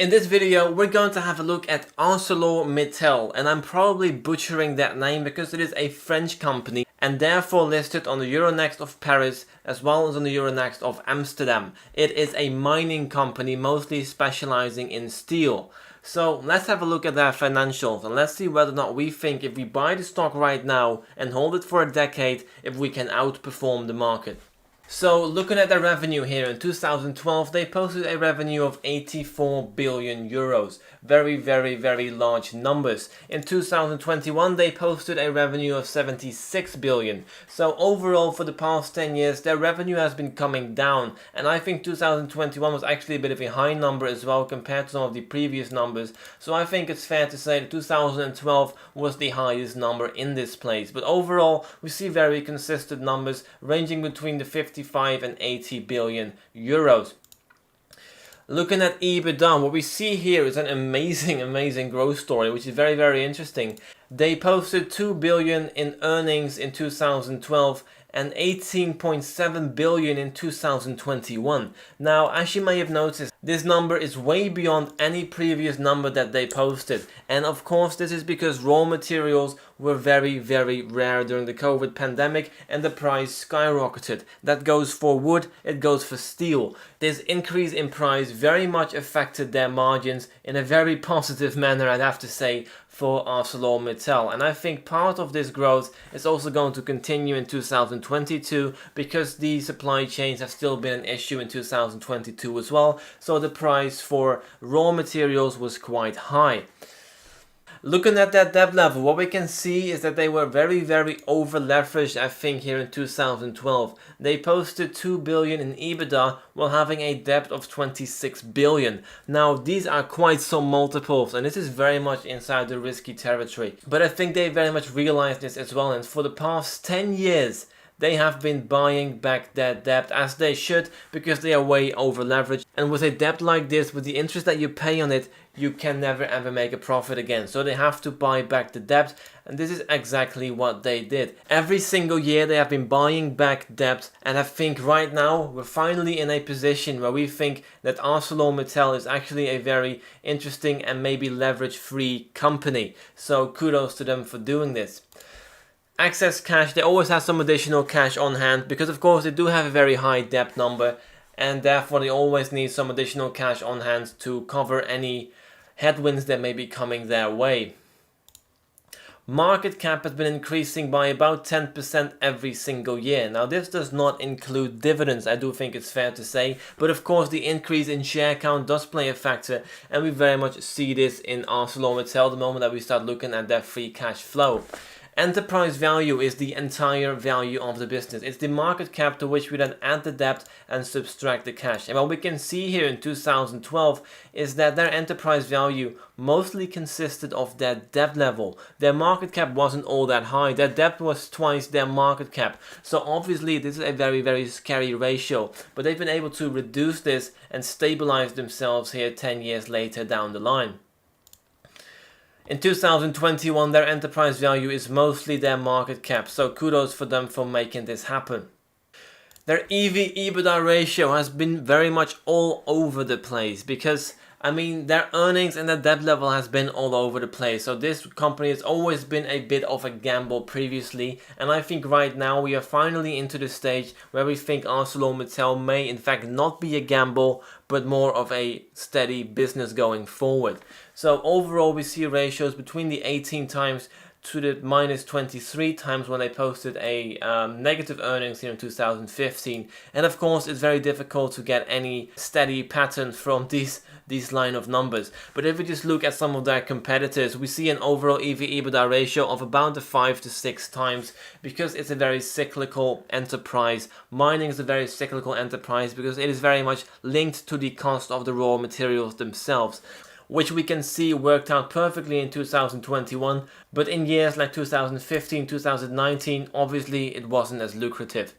In this video, we're going to have a look at Arecelor Mittel, and I'm probably butchering that name because it is a French company and therefore listed on the Euronext of Paris as well as on the Euronext of Amsterdam. It is a mining company mostly specializing in steel. So let's have a look at their financials and let's see whether or not we think if we buy the stock right now and hold it for a decade, if we can outperform the market. So looking at their revenue here in 2012, they posted a revenue of 84 billion euros. Very large numbers. In 2021, they posted a revenue of 76 billion. So overall, for the past 10 years, their revenue has been coming down. And I think 2021 was actually a bit of a high number as well compared to some of the previous numbers. So I think it's fair to say that 2012 was the highest number in this place. But overall, we see very consistent numbers ranging between the 55 and 80 billion euros. Looking at EBITDA, what we see here is an amazing growth story, which is very interesting. They posted 2 billion in earnings in 2012 and 18.7 billion in 2021. Now, as you may have noticed, this number is way beyond any previous number that they posted. And of course, this is because raw materials were very rare during the COVID pandemic and the price skyrocketed. That goes for wood, it goes for steel. This increase in price very much affected their margins in a very positive manner, I'd have to say, for Arecelor Mittal. And I think part of this growth is also going to continue in 2022 because the supply chains have still been an issue in 2022 as well. So the price for raw materials was quite high. Looking at that debt level, what we can see is that they were very over leveraged, I think, here in 2012. They posted 2 billion in EBITDA while having a debt of 26 billion. Now, these are quite some multiples, and this is very much inside the risky territory. But I think they very much realized this as well, and for the past 10 years, they have been buying back that debt as they should because they are way over leveraged. And with a debt like this, with the interest that you pay on it, you can never ever make a profit again. So they have to buy back the debt, and this is exactly what they did. Every single year they have been buying back debt, and I think right now we're finally in a position where we think that Arecelor Mittal is actually a very interesting and maybe leverage-free company. So kudos to them for doing this. Excess cash, they always have some additional cash on hand because of course they do have a very high debt number and therefore they always need some additional cash on hand to cover any headwinds that may be coming their way. Market cap has been increasing by about 10% every single year. Now this does not include dividends, I do think it's fair to say, but of course the increase in share count does play a factor, and we very much see this in Arecelor Mittal the moment that we start looking at their free cash flow. Enterprise value is the entire value of the business. It's the market cap to which we then add the debt and subtract the cash. And what we can see here in 2012 is that their enterprise value mostly consisted of their debt level. Their market cap wasn't all that high. Their debt was twice their market cap. So obviously this is a very scary ratio. But they've been able to reduce this and stabilize themselves here 10 years later down the line. In 2021, their enterprise value is mostly their market cap, so kudos for them for making this happen. Their EV/EBITDA ratio has been very much all over the place because, I mean, their earnings and their debt level has been all over the place. So this company has always been a bit of a gamble previously, and I think right now we are finally into the stage where we think Arecelor Mittal may in fact not be a gamble, but more of a steady business going forward. So overall we see ratios between the 18 times to the minus 23 times when they posted a negative earnings here in 2015. And of course it's very difficult to get any steady pattern from these line of numbers. But if we just look at some of their competitors, we see an overall EV/EBITDA ratio of about the 5 to 6 times because it's a very cyclical enterprise. Mining is a very cyclical enterprise because it is very much linked to the cost of the raw materials themselves, which we can see worked out perfectly in 2021, but in years like 2015, 2019, obviously it wasn't as lucrative.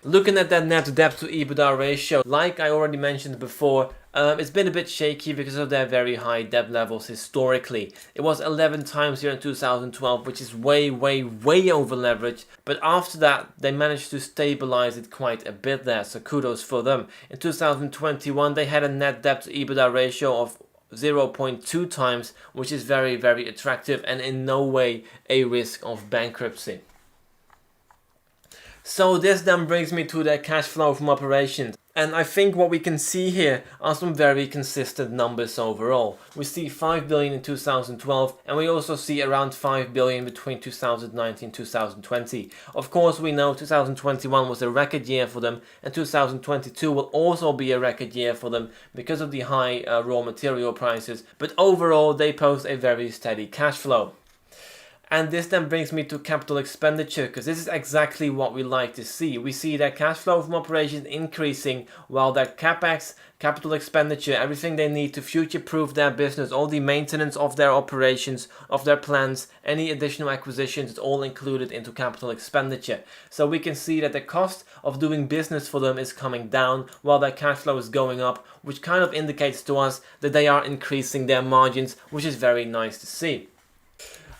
Looking at that net debt to EBITDA ratio, like I already mentioned before, it's been a bit shaky because of their very high debt levels historically. It was 11 times here in 2012, which is way over leveraged. But after that, they managed to stabilize it quite a bit there, so kudos for them. In 2021, they had a net debt to EBITDA ratio of 0.2 times, which is very, very attractive and in no way a risk of bankruptcy. So this then brings me to their cash flow from operations. And I think what we can see here are some very consistent numbers overall. We see 5 billion in 2012 and we also see around 5 billion between 2019 and 2020. Of course, we know 2021 was a record year for them and 2022 will also be a record year for them because of the high raw material prices. But overall, they post a very steady cash flow. And this then brings me to capital expenditure, because this is exactly what we like to see. We see their cash flow from operations increasing while their capex, capital expenditure, everything they need to future-proof their business, all the maintenance of their operations, of their plans, any additional acquisitions, it's all included into capital expenditure. So we can see that the cost of doing business for them is coming down while their cash flow is going up, which kind of indicates to us that they are increasing their margins, which is very nice to see.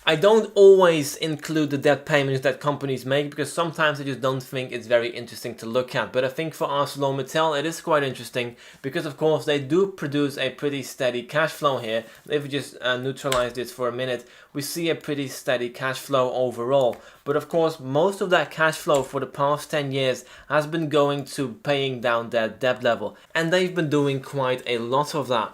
I don't always include the debt payments that companies make because sometimes I just don't think it's very interesting to look at. But I think for Arcelor Mittal it is quite interesting because of course they do produce a pretty steady cash flow here. If we just neutralize this for a minute, we see a pretty steady cash flow overall. But of course most of that cash flow for the past 10 years has been going to paying down their debt level. And they've been doing quite a lot of that.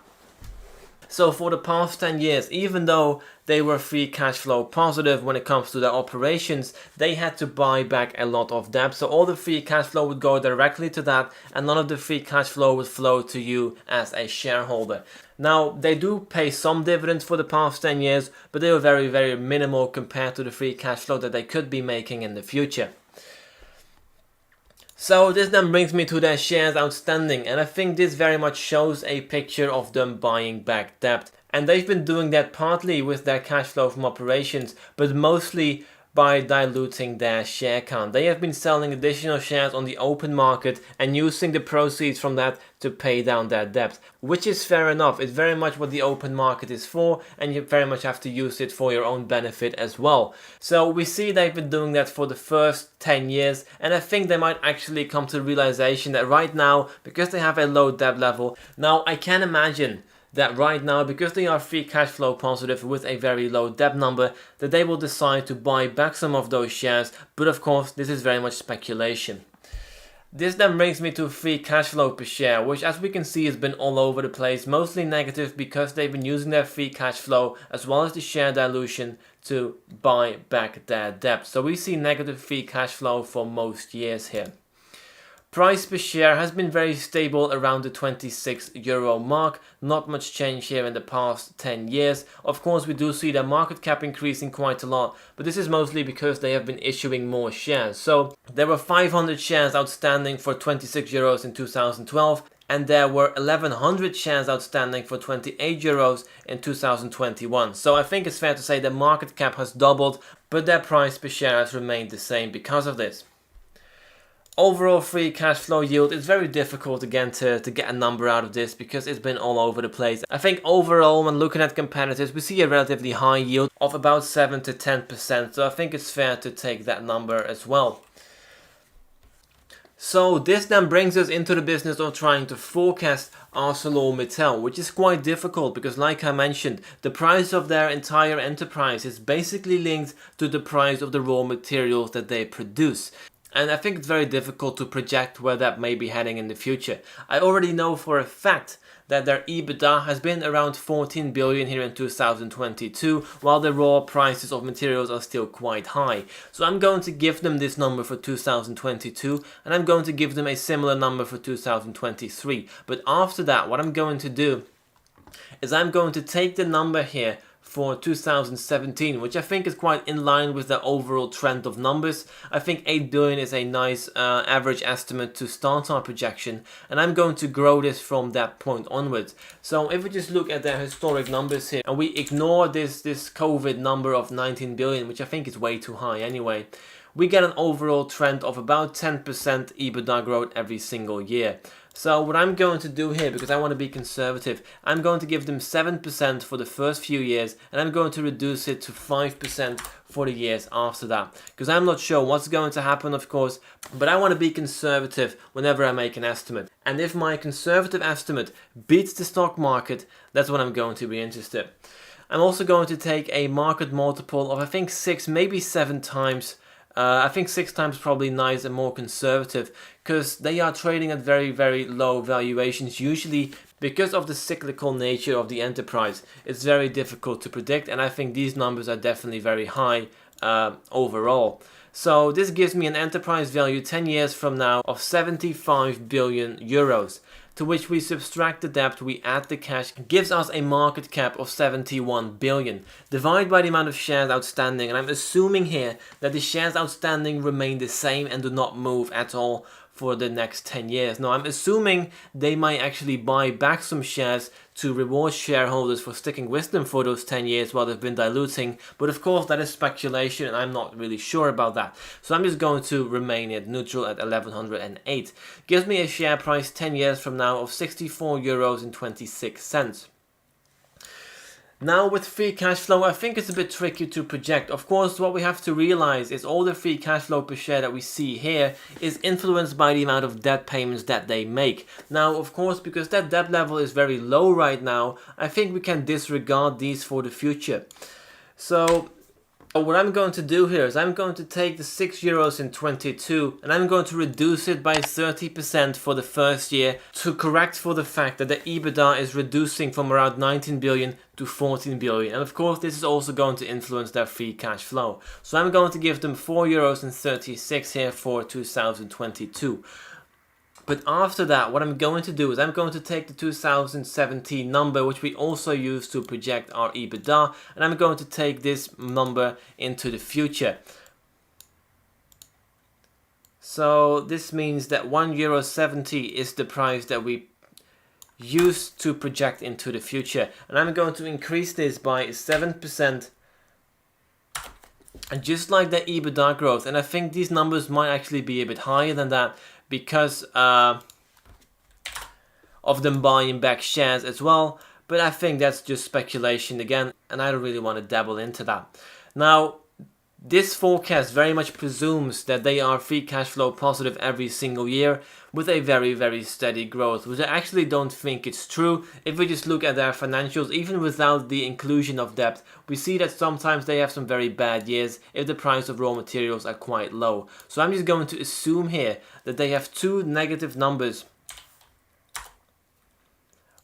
So for the past 10 years, even though they were free cash flow positive when it comes to their operations, they had to buy back a lot of debt. So all the free cash flow would go directly to that and none of the free cash flow would flow to you as a shareholder. Now, they do pay some dividends for the past 10 years, but they were very, very minimal compared to the free cash flow that they could be making in the future. So this then brings me to their shares outstanding, and I think this very much shows a picture of them buying back debt. And they've been doing that partly with their cash flow from operations, but mostly by diluting their share count. They have been selling additional shares on the open market and using the proceeds from that to pay down their debt, which is fair enough. It's very much what the open market is for, and you very much have to use it for your own benefit as well. So we see they've been doing that for the first 10 years, and I think they might actually come to the realization that right now, because they have a low debt level, now I can imagine that right now, because they are free cash flow positive with a very low debt number, that they will decide to buy back some of those shares, but of course this is very much speculation. This then brings me to free cash flow per share, which as we can see has been all over the place, mostly negative because they've been using their free cash flow as well as the share dilution to buy back their debt. So we see negative free cash flow for most years here. Price per share has been very stable around the 26 euro mark, not much change here in the past 10 years. Of course we do see their market cap increasing quite a lot, but this is mostly because they have been issuing more shares. So there were 500 shares outstanding for 26 euros in 2012 and there were 1100 shares outstanding for 28 euros in 2021. So I think it's fair to say the market cap has doubled, but their price per share has remained the same because of this. Overall free cash flow yield is very difficult again to get a number out of this because it's been all over the place. I think overall when looking at competitors we see a relatively high yield of about 7 to 10%, so I think it's fair to take that number as well. So this then brings us into the business of trying to forecast Arecelor Mittel, which is quite difficult because like I mentioned, the price of their entire enterprise is basically linked to the price of the raw materials that they produce. And I think it's very difficult to project where that may be heading in the future. I already know for a fact that their EBITDA has been around 14 billion here in 2022, while the raw prices of materials are still quite high. So I'm going to give them this number for 2022, and I'm going to give them a similar number for 2023. But after that, what I'm going to do is I'm going to take the number here for 2017, which I think is quite in line with the overall trend of numbers. I think 8 billion is a nice average estimate to start our projection, and I'm going to grow this from that point onwards. So if we just look at their historic numbers here and we ignore this COVID number of 19 billion, which I think is way too high anyway, we get an overall trend of about 10% EBITDA growth every single year. So what I'm going to do here, because I want to be conservative, I'm going to give them 7% for the first few years, and I'm going to reduce it to 5% for the years after that. Because I'm not sure what's going to happen, of course, but I want to be conservative whenever I make an estimate. And if my conservative estimate beats the stock market, that's when I'm going to be interested. I'm also going to take a market multiple of I think 6, maybe 7 times. I think 6 times probably nice and more conservative, because they are trading at very, very low valuations, usually because of the cyclical nature of the enterprise. It's very difficult to predict, and I think these numbers are definitely very high overall. So this gives me an enterprise value 10 years from now of 75 billion euros. To which we subtract the debt, we add the cash, gives us a market cap of 71 billion. Divide by the amount of shares outstanding, and I'm assuming here that the shares outstanding remain the same and do not move at all for the next 10 years. Now, I'm assuming they might actually buy back some shares to reward shareholders for sticking with them for those 10 years while they've been diluting. But of course, that is speculation, and I'm not really sure about that. So I'm just going to remain at neutral at 1108. Gives me a share price 10 years from now of 64 euros and 26 cents. Now with free cash flow, I think it's a bit tricky to project. Of course, what we have to realize is all the free cash flow per share that we see here is influenced by the amount of debt payments that they make. Now, of course, because that debt level is very low right now, I think we can disregard these for the future. So what I'm going to do here is I'm going to take the 6 euros and 22 and I'm going to reduce it by 30% for the first year to correct for the fact that the EBITDA is reducing from around 19 billion to 14 billion. And of course, this is also going to influence their free cash flow. So I'm going to give them 4 euros and 36 here for 2022. But after that, what I'm going to do is I'm going to take the 2017 number, which we also use to project our EBITDA, and I'm going to take this number into the future. So this means that €1.70 is the price that we use to project into the future. And I'm going to increase this by 7%. And just like the EBITDA growth, and I think these numbers might actually be a bit higher than that, because of them buying back shares as well, but I think that's just speculation again, and I don't really want to dabble into that. Now, this forecast very much presumes that they are free cash flow positive every single year with a very, very steady growth, which I actually don't think it's true. If we just look at their financials, even without the inclusion of debt, we see that sometimes they have some very bad years if the price of raw materials are quite low. So I'm just going to assume here that they have 2 negative numbers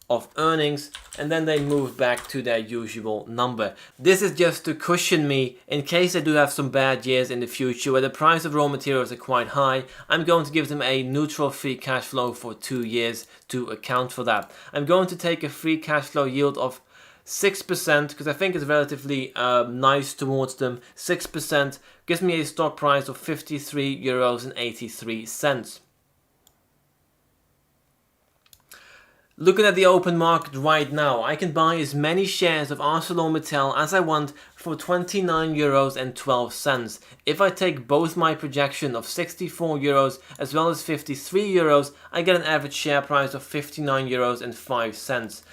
of earnings, and then they move back to their usual number. This is just to cushion me in case they do have some bad years in the future where the price of raw materials are quite high. I'm going to give them a neutral free cash flow for 2 years to account for that. I'm going to take a free cash flow yield of 6% because I think it's relatively nice towards them. 6% gives me a stock price of 53 euros and 83 cents. Looking at the open market right now, I can buy as many shares of Arecelor Mittal as I want for 29 euros and 12 cents. If I take both my projection of 64 euros as well as 53 euros, I get an average share price of 59 euros and 5 cents.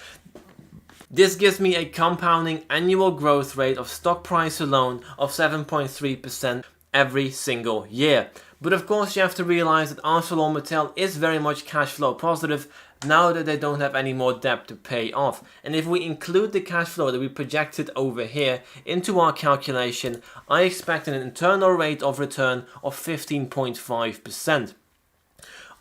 This gives me a compounding annual growth rate of stock price alone of 7.3% every single year. But of course you have to realize that Arecelor Mittal is very much cash flow positive now that they don't have any more debt to pay off. And if we include the cash flow that we projected over here into our calculation, I expect an internal rate of return of 15.5%.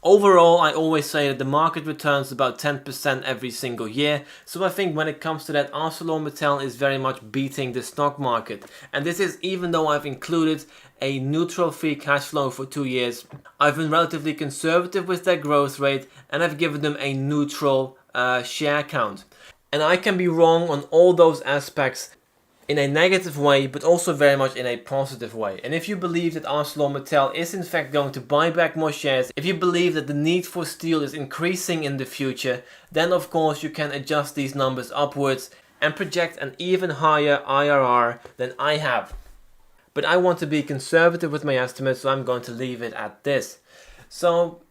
Overall, I always say that the market returns about 10% every single year, so I think when it comes to that, Arcelor Mittal is very much beating the stock market. And this is even though I've included a neutral free cash flow for 2 years. I've been relatively conservative with their growth rate, and I've given them a neutral share count. And I can be wrong on all those aspects in a negative way, but also very much in a positive way. And if you believe that Arecelor Mittal is in fact going to buy back more shares, if you believe that the need for steel is increasing in the future, then of course you can adjust these numbers upwards and project an even higher IRR than I have. but I want to be conservative with my estimates, so I'm going to leave it at this. So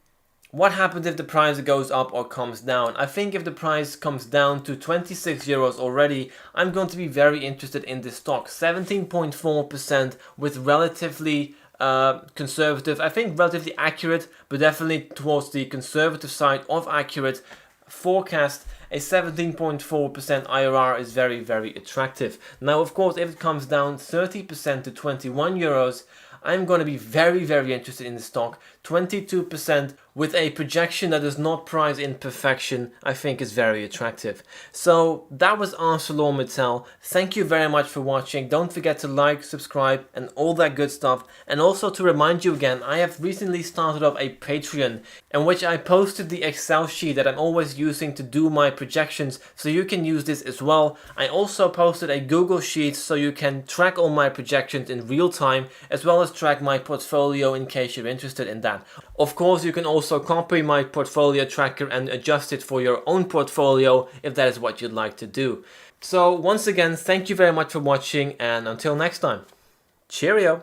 what happens if the price goes up or comes down? I think if the price comes down to 26 euros already, I'm going to be very interested in this stock. 17.4% with relatively conservative, I think relatively accurate, but definitely towards the conservative side of accurate forecast. A 17.4% IRR is very, very attractive. Now, of course, if it comes down 30% to 21 euros, I'm going to be very, very interested in the stock. 22% with a projection that does not price in perfection, I think is very attractive. So that was Arcelor Mittal. Thank you very much for watching. Don't forget to like, subscribe and all that good stuff. And also to remind you again, I have recently started off a Patreon in which I posted the Excel sheet that I'm always using to do my projections, so you can use this as well. I also posted a Google Sheet so you can track all my projections in real time, as well as track my portfolio in case you're interested in that. Of course, you can also copy my portfolio tracker and adjust it for your own portfolio if that is what you'd like to do. So once again, thank you very much for watching, and until next time, cheerio!